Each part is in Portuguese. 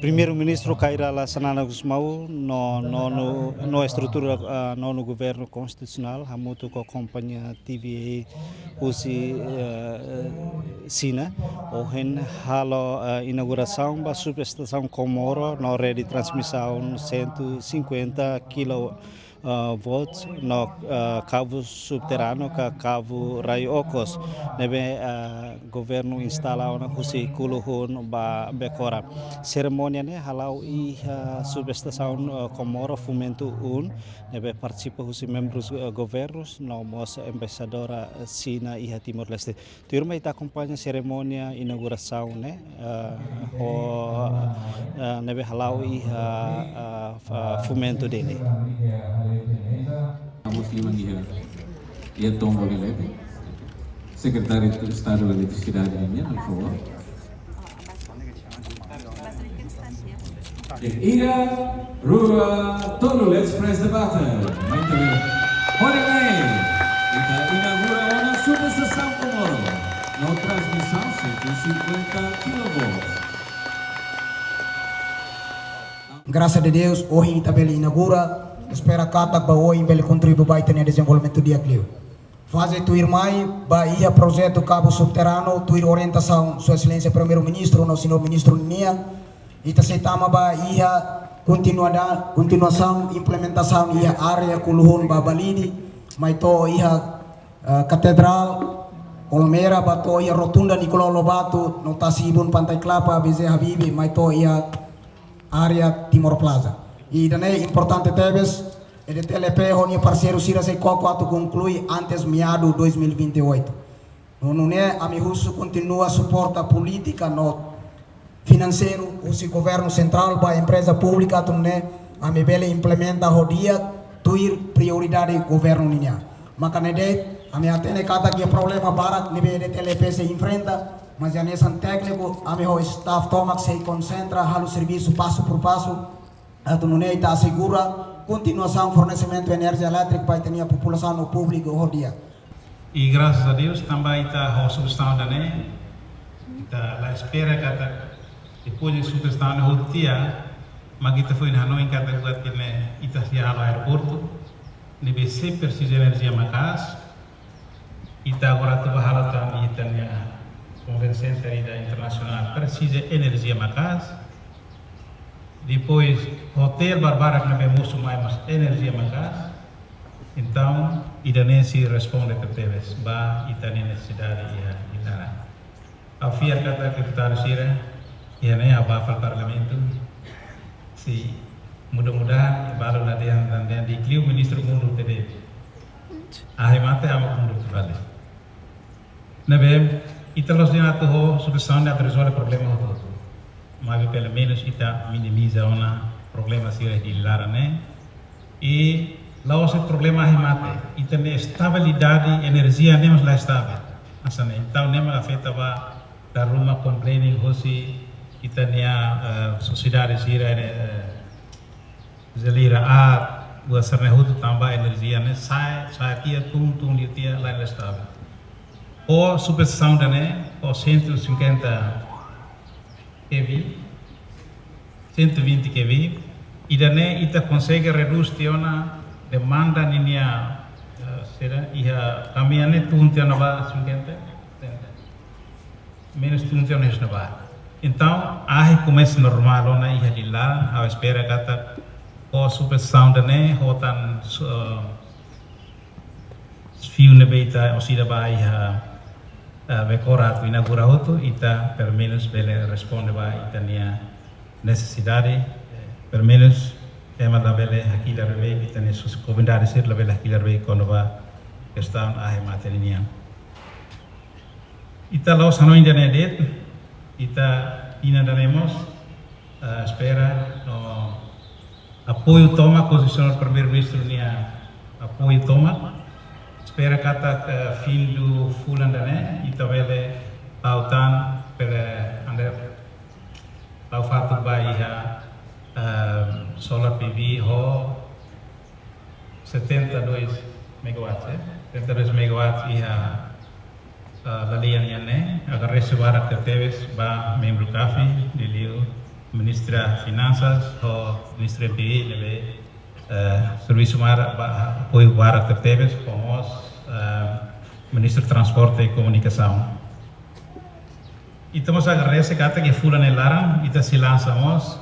Primeiro-Ministro Kaira Sanana Gusmau no estrutura no governo constitucional hamutu com a companhia TVA usi Sina ohen halo inauguração da subestação Comoro na rede de transmissão 150 kV no cabo subterrâneo ka cabo Raio Ocos nebe governo instala una kusi kuluhun ba bekora cerimônia ne halau i subestação Comoro fomento nebe participa os membros governos no mos embaixadora Sina e Timor Leste turma ita acompanha cerimônia inauguração né nebe halau i fomento dele Musliman ia tombo gelebe Secretário de Estado da Eletricidade Indiana, por favor. Ida, Rua, todo, let's press the button. Muito bem. Olha bem, inaugura uma subestação Comoro, na transmissão 150 kV. Graças a Deus, hoje também inaugura. Espera que a hoje ele contribui para o desenvolvimento do Aclio. Fazer tu irmão, Bahia projeto cabo subterrâneo, tu orientação, Sua Excelência Primeiro-Ministro, nosso senhor Ministro Nia, e aceitamos Bahia continuação, implementação ia área kuluhun Babalidi, mas to ia catedral, Olmeira, bato ia rotunda Nicolau Lobato, Notasibun Pantai Klapa, Bezerra Habibi, mas to ia área Timor Plaza. E também importante teves, ele TLP onde parceiro Sira se cocoato conclui antes meado 2028. Não é a Mihusu continua suporta política no financeiro o governo central para a empresa pública não é a Mibele implementa o dia tuir prioridade governo ninha. Maka nede a minha tene cada que problema para nível TLP se enfrenta, mas já nesse técnico a meu staff toma se concentra halo serviço passo por passo. A Tununei está assegura continuação fornecimento de energia elétrica para a população no público o dia. E graças a Deus também está a subestação da NE, está lá espera que depois de subestação o dia, mas kita foi na Hanoi kata buat que ne ita sia ao aeroporto, nebe se precisa energia macas, ita agora tu bahala tam ita ne convenção da internacional precisa energia macas. Depois, hotel Barbara que não é muito mais energia macas. Então, Idanense responde que teves, ba Itane necessidade e Itana. A FIA kata que está a dizer, e a abafa o parlamento, se mudah-mudahan baru nanti yang dikliu ministro mundur tadi. Ahimate amak mundur kembali. Nabe, italos dia tu ho solução de resolver problema ho. Mas pelo menos kita minimiza problema serius di lara né e lá o problema remate e também estabilidade energia nemos lá estável asane então nem afeta ba da rumah complaining hosi kita nia sociedade sira zelira a buat sernehutu tambah energia né saya tia tung dia lá estável o subestação né o 150 kV, 120 kV, e daí ita consegue reduzir a demanda ninia será ia caminhando tuntia nova 50 menos tuntia nova. Então aí começa normal ona ia de lá a espera kata o super sound né hotan fio nebita osida baia Becorat inaugura hoto ita per menos bele responde ba itania necessidade per menos tema da bele hakila rebe itania sus comandare ser la bele hakila rebe quando va questão a materinia ita los hano internet ita ina daremos espera no apoio toma posição do primeiro-ministro nia apoio toma espera kata fim do fulandane ita vele pautan pela anda pau fatu baia solar PV ho 72 megawatts 72 megawatts ia lalian yane agar reservoir que teves ba membro kafi de liu Ministra Finanças, o Ministra PI, nebe Serviço Mar, apoio para tertebes, como Ministro Transporte e Comunicação. E estamos a agradecer que fula nelaram, e se lançamos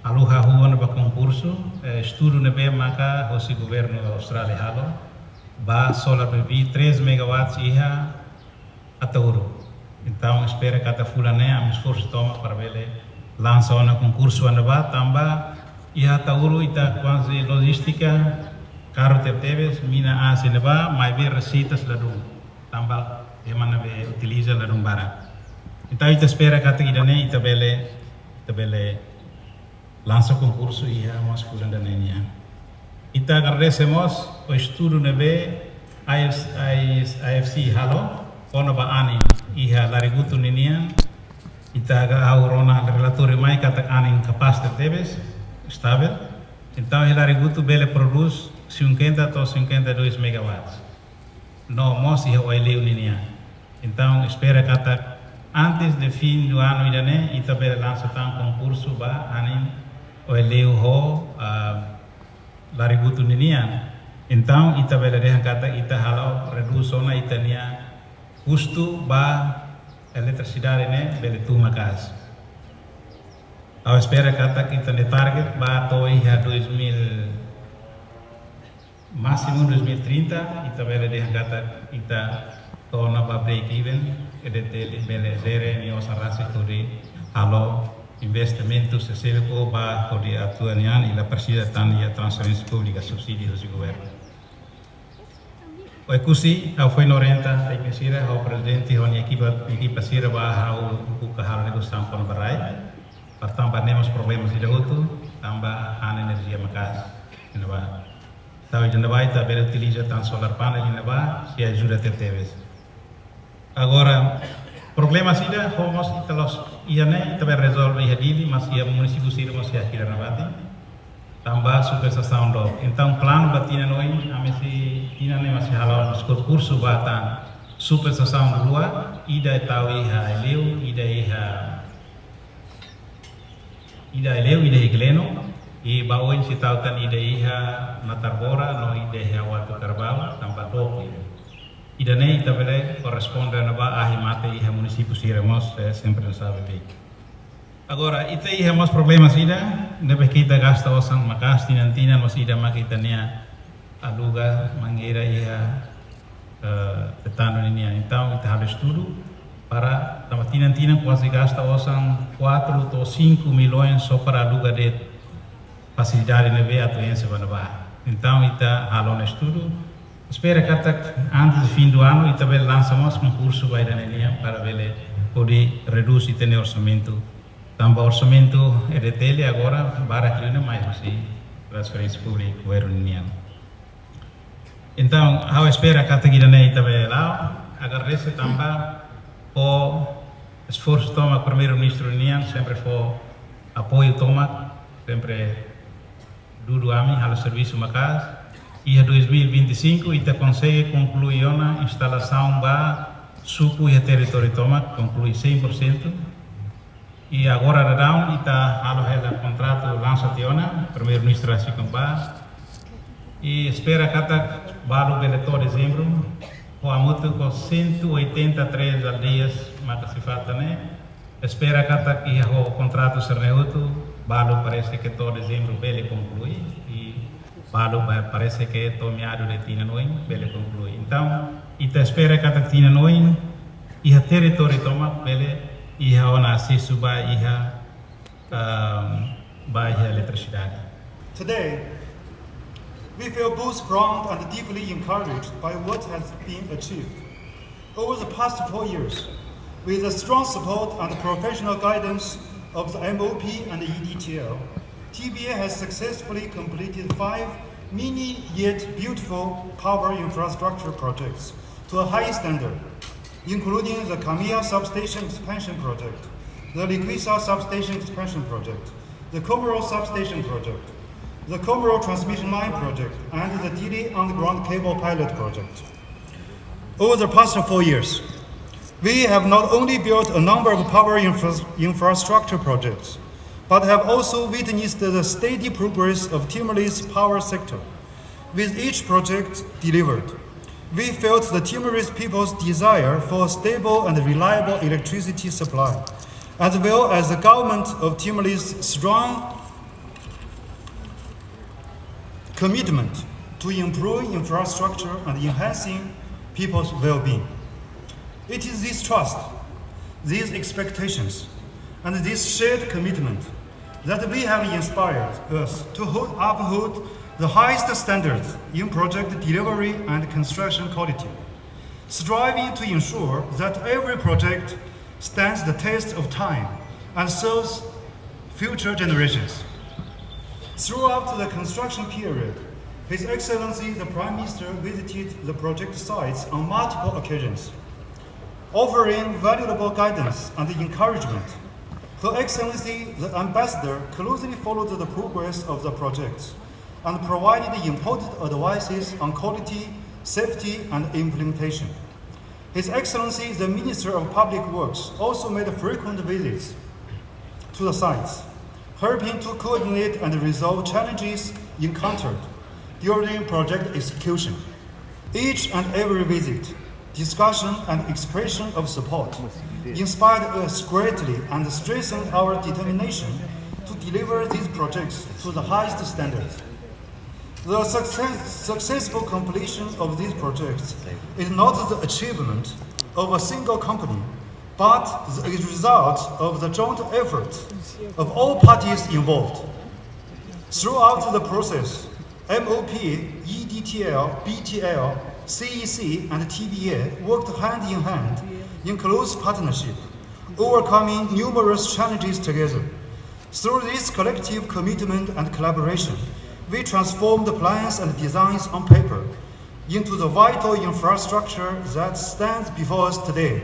a luha rua no concurso, estudo nebe maka o governo australiano, ba solar PV 3 megawatts iha atauro. Então espera que a fula ne a esforço toma para ver lança o concurso anaba tamba iha atauro ita quase logística caro tertebes mina a seneba mais ver receitas ladum tamba e mana be utiliza ladum bara. Então ita espera que a tirane ita bele lança o concurso e a mais fula da nenia. Ita agradecemos o estudo nebe IFC halo ono ba ani iha larigutu nenia. Ita aurona relatori mai kata ani capacity debes estável. Então o larigutu bele produz 50 a 52 megawatts. No mos iha o eleu nenia. Então espera kata antes de fim do ano idane ita bele lança tan concurso ba ani o eleu ho larigutu nenia. Então ita bele dehan kata ita halau reduzona ita nia custo ba eletricidade ne bele tu makas. Ao espera kata kita ne target ba to iha 2000 máximo 2030 ita bele dehan kata ita to na ba break even edete bele zere ni osarasi kuri halo investimentos cerco ba kuri atuanian e la presida tan e transferência pública subsídios do governo. O ekusi ao foi 90 tem que ser o presidente e a equipa sira ba ao buka negociação com barai. Pertama nemos problemas di dahutu tamba an energia makas inaba. Tahu janaba ita bere utiliza tan solar panel inaba se ajuda tertebes. Agora problemas ida homos italos iane ita bere resolve ihadili mas ia município sira mas ia kira nabati. Tambah subestação do. Então plano batina noi amesi tina ne masih halal kursu batan subestação lua ida tahu iha eleu ida igleno e baoin si tahu tan ida iha matarbora no ida iha watu karbal tambah do. Ida ne ita bele corresponde na ba ahimate iha município siramos sempre sabe bem. Agora, ita iha mas problemas ida, nebe kita gasta osang makas tinantina mas ida makita niya aluga mangira iha tetano niya. Então, ita harus estudo para tama tinantina quase gasta osang 4 to 5 milhões só para aluga de facilidade nebe atuense banaba. Então, ita halon estudo. Espera kata antes do fim do ano ita bel lançamos concurso vai da niya para bele poder reduzir ite orçamento. Tambah orçamento EDTL agora bara kilona mais assim transferência pública governo união. Então, ao espera que a guidane também lá, agradeço também o esforço toma primeiro-ministro união sempre foi apoio toma sempre duro a mim ao serviço makas e a 2025 ita consegue concluir a instalação ba suku e território toma conclui 100%. E agora radão ita halo hela contrato lança tiona primeiro-ministro assim compa e espera kata balu bele to dezembro o amutu com 183 aldeias mata sifata ne espera kata que o contrato serneuto balu parece que to dezembro bele conclui e balu parece que to meado de tina noin bele conclui. Então ita espera kata tina noin e a território toma bele iha ona asisu ba iha eletricidade. Today, we feel both proud and deeply encouraged by what has been achieved. Over the past 4 years, with the strong support and professional guidance of the MOP and the EDTL, TBA has successfully completed 5 mini yet beautiful power infrastructure projects to a high standard, including the Kamia Substation Expansion Project, the Liquisa Substation Expansion Project, the Comoro Substation Project, the Comoro Transmission Line Project, and the Dili Underground Cable Pilot Project. Over the past 4 years, we have not only built a number of power infrastructure projects, but have also witnessed the steady progress of Timor-Leste power sector. With each project delivered, we felt the Timorese people's desire for a stable and reliable electricity supply, as well as the government of Timor-Leste's strong commitment to improving infrastructure and enhancing people's well-being. It is this trust, these expectations, and this shared commitment that we have inspired us to uphold the highest standards in project delivery and construction quality, striving to ensure that every project stands the test of time and serves future generations. Throughout the construction period, His Excellency the Prime Minister visited the project sites on multiple occasions, offering valuable guidance and encouragement. Her Excellency the Ambassador closely followed the progress of the projects and provided important advices on quality, safety, and implementation. His Excellency the Minister of Public Works also made frequent visits to the sites, helping to coordinate and resolve challenges encountered during project execution. Each and every visit, discussion, and expression of support inspired us greatly and strengthened our determination to deliver these projects to the highest standards. The successful completion of these projects is not the achievement of a single company, but the result of the joint effort of all parties involved. Throughout the process, MOP, EDTL, BTL, CEC, and TBA worked hand in hand in close partnership, overcoming numerous challenges together. Through this collective commitment and collaboration, we transformed the plans and designs on paper into the vital infrastructure that stands before us today,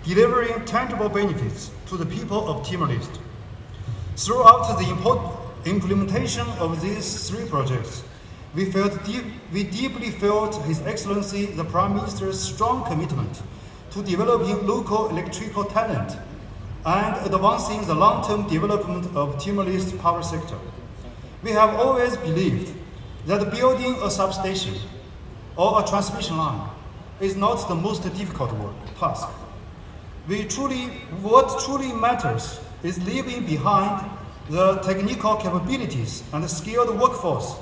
delivering tangible benefits to the people of Timor-Leste. Throughout the implementation of these three projects, we deeply felt His Excellency the Prime Minister's strong commitment to developing local electrical talent and advancing the long-term development of Timor-Leste power sector. We have always believed that building a substation or a transmission line is not the most difficult task. What truly matters is leaving behind the technical capabilities and skilled workforce